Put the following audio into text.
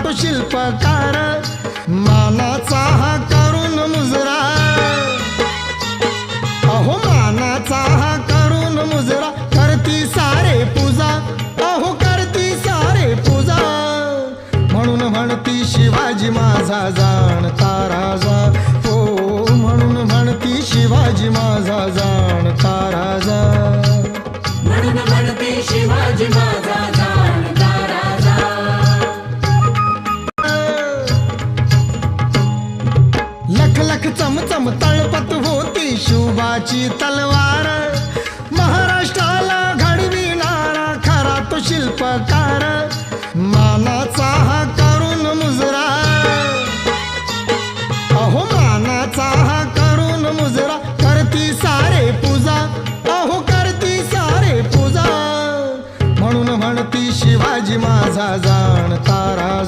तो शिल्पकार, मानाचा हा करून मुजरा, अहो मानाचा हा करून मुजरा, करती सारे पूजा, अहो करती सारे पूजा, म्हणून म्हणती शिवाजी माझा जाणता राजा, हो म्हणून म्हणती शिवाजी माझा जाणता राजा, म्हणून म्हणते शिवाजी माझा जाणता राजा. लख लख चमचम तळपत होती शुभाची तलवार,